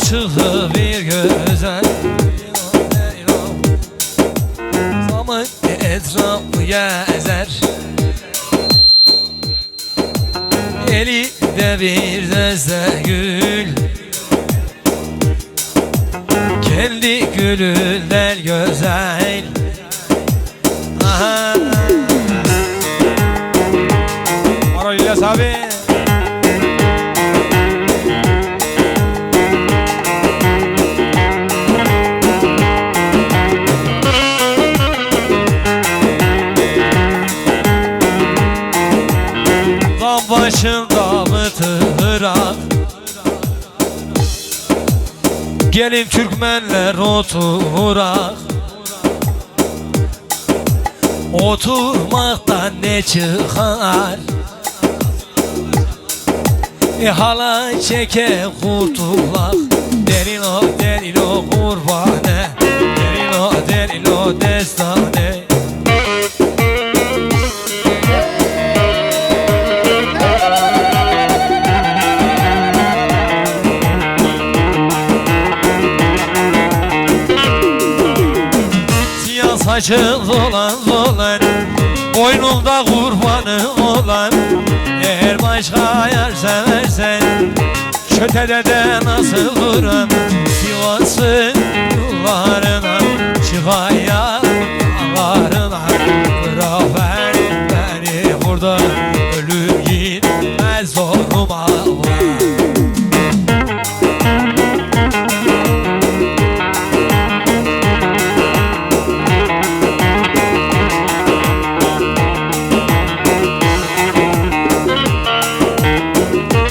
çıktı bir güzel. Zaman etrafı gezer, elinde bir deste gül, kendi gülünden güzel. Aha. Maro İlyas abi. Dam başında mıtırak, gelin Türkmenler oturak. Oturmaktan ne çıkar? Hala çeke kurtulak. Derin o kurbane, derin o destane. Siyah saçı dolan, boynumda kurbanı olan. Eğer başka yer seversen, Çöte'de de nasıl duram? Sivas'ın yollarına, Çıkaya dağlarına. Bırak beni burada, ölüm gitmez zoruma var.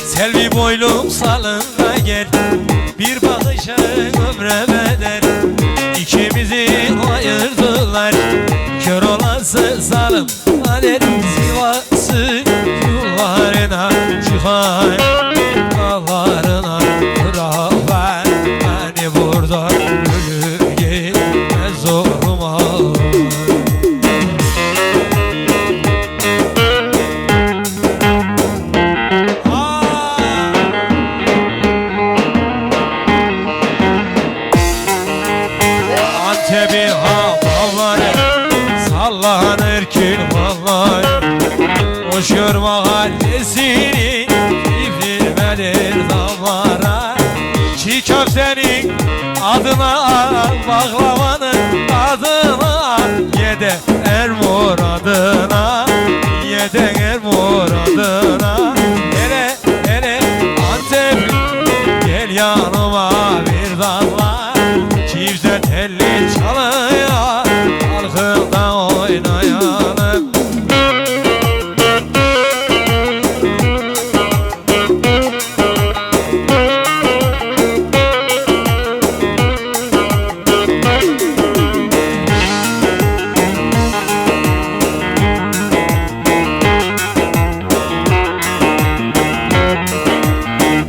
Selvi boylum salınga gel, bir bakışın ömre bedel. İkimizi ayırdılar, kör olası zalim kader. Sivas'ın yollarına, Çıkay dağlarına. Bırak beni burada, ölüm gitmez zoruma. Antep'in havaları sallanır külvalar. Hoş gör mahallesini, ifirmedir damlara. Çiğ köftenin adına, baklavanın tadına. Yede er muradına, yede er muradına. Hele Antep, gel yanıma bir damla. Çifte telli çalıyor, arkada oynayalım.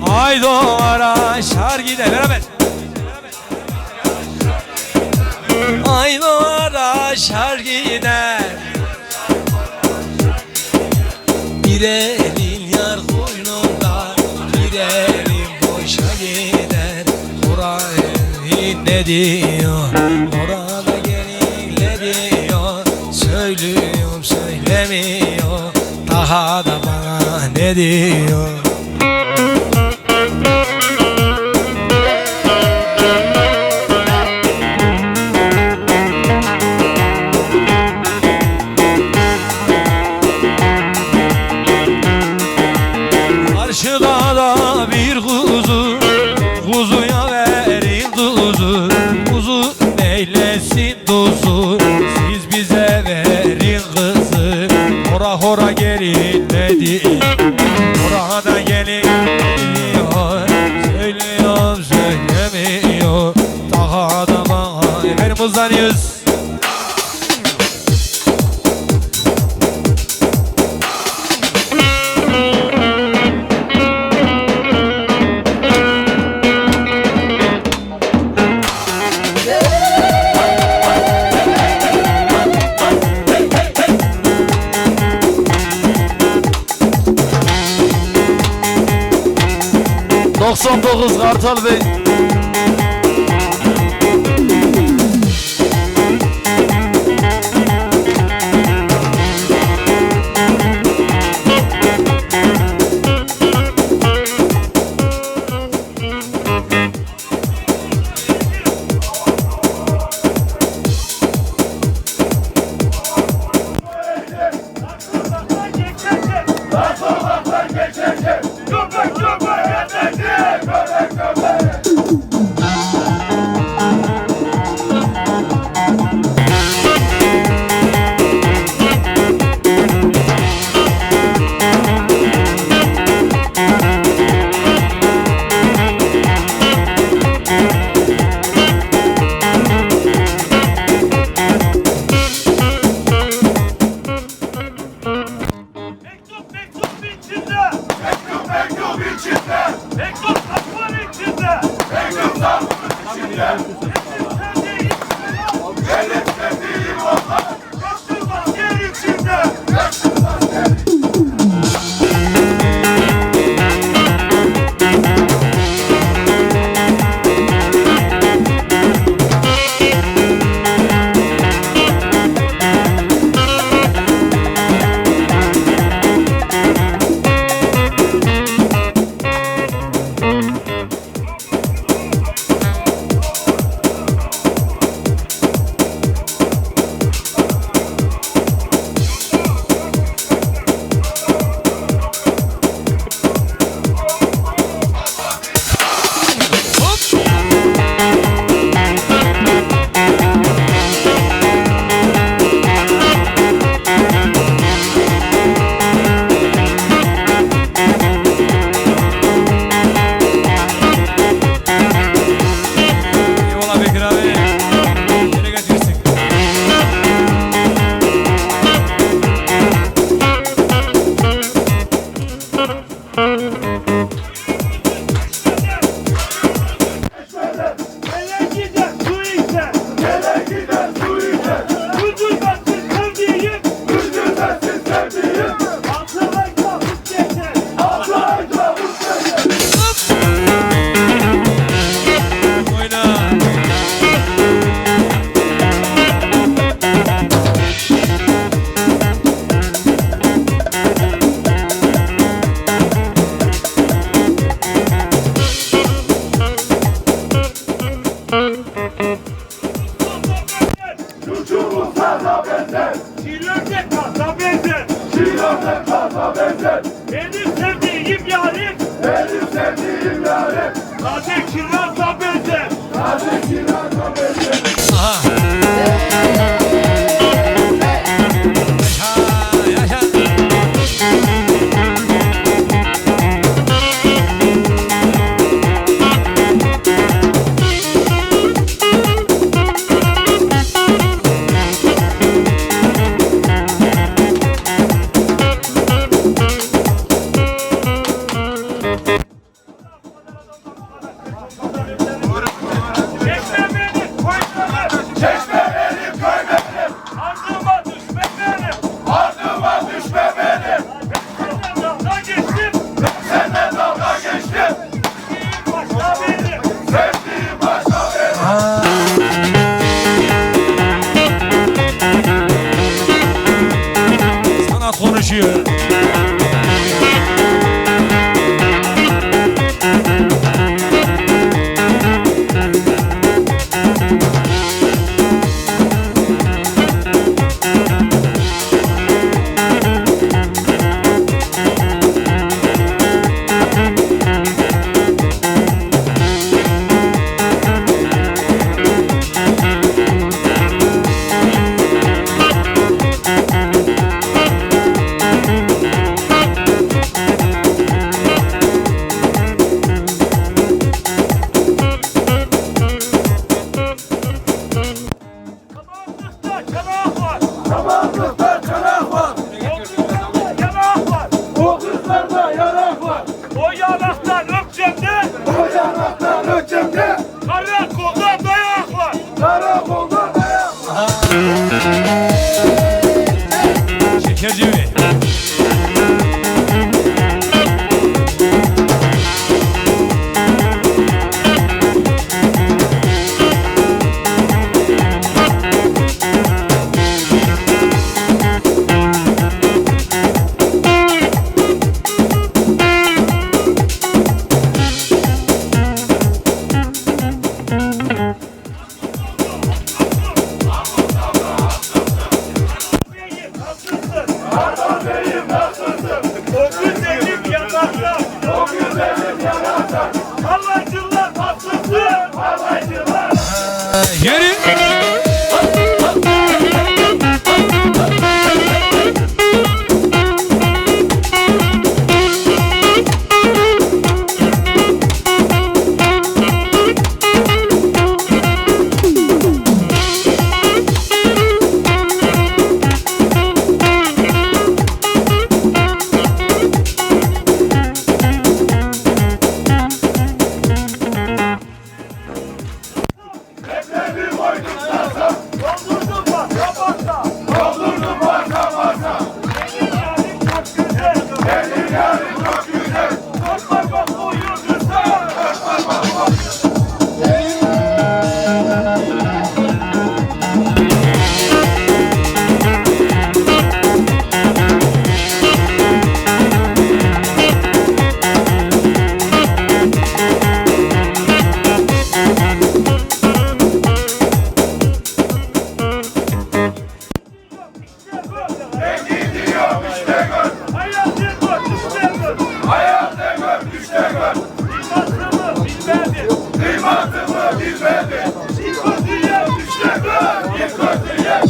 Ay doğara şar gider beraber. Ay doğara şar gider, bir elin yar koynunda, bir elin boşa gider. Orayı ne diyor, orada gelin ne diyor? Söylüyorum söylemiyor, daha da bana ne diyor? Karşıda da bir kuzu, kuzuya verin tuzu. Kuzu neylesin tuzu, siz bize verin kızı. Hora gelin dedi, hora da gelin diyor. Söylüyorum söylemiyor, daha da bana. Efendim uzanıyoruz. ...99 Kartal Bey Şiirlerde kaza benzer. Şiirlerde kaza benzer. Benim sevdiğim yarim. Benim sevdiğim yarim. Taze kiraza benzer. Taze kiraza benzer. Aha. Yaşa, yaşa. Çeşme benim, koy benim. Çeşme benim, köy benim. Ardıma düşme benim. Ardıma düşme benim. Senden dalga geçtim. Senden dalga geçtim. Sevdiğim başka benim. Sevdiğim başka benim. Sanat konuşuyor. Kabaklıkta çanak var. Sabahlıkta çanak var. Omuzlarda yanak var. O kızlarda yanak var. O yanaktan öpcemde. O yanaktan ötümde. Karakolda dayak var. Karakolda dayak var. Şekerci mi? Beyim nasılsın? Kardan beyim nasılsın? O güzelim yanakta. O güzelim yanaktan. Halaycılar nasılsın? Halaycılar. Yeri. Leblebi koydum sasa. Doldurdum bak kabakta. Doldurdum basa basa. Benim yarim çok güzel. Benim yarim çok güzel. Dört parmak boyu güzel. Ben gidiyorum işte gör. Hayatı gör, işte gör. Hayalde gör, düşte gör. Kıymatımı bilmedin. Kıymatımı bilmedi. İlk kötüye düşte gör. Bir kötüye.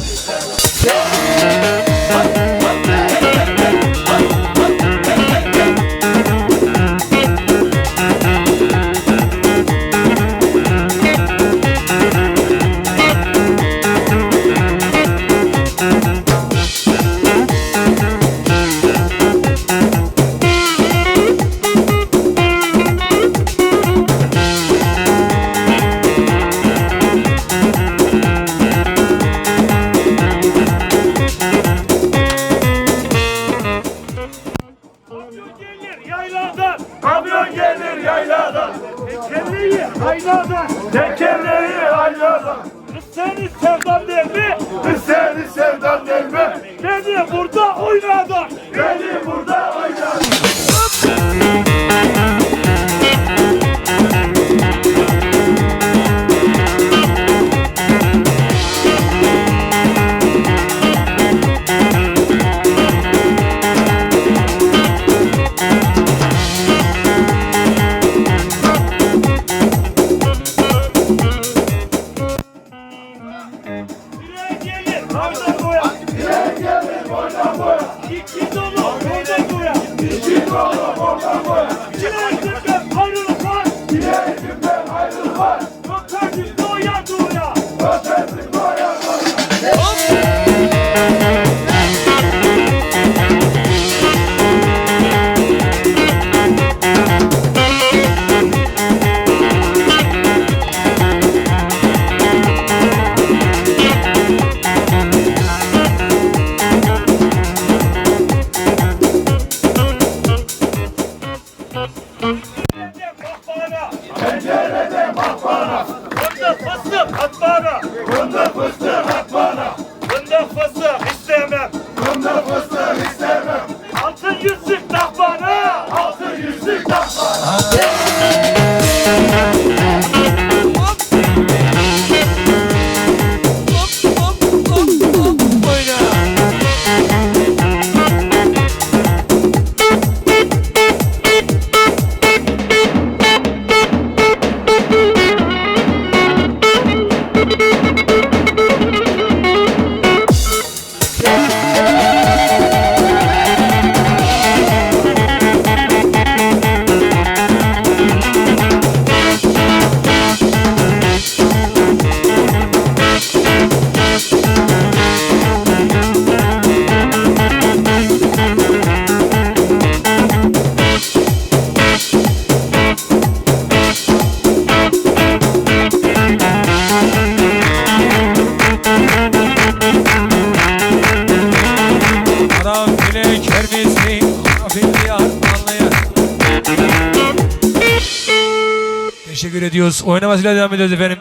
Kamyon gelir yayladan. Kamyon gelir yayladan. Tekerleği aynadan. Tekerleği ayladan. Kız seni sevdam der mi? Kız seni sevdan delme. Beni burada oynadan. Beni burada oynar. ediyoruz. Oynamasıyla devam ediyoruz efendim.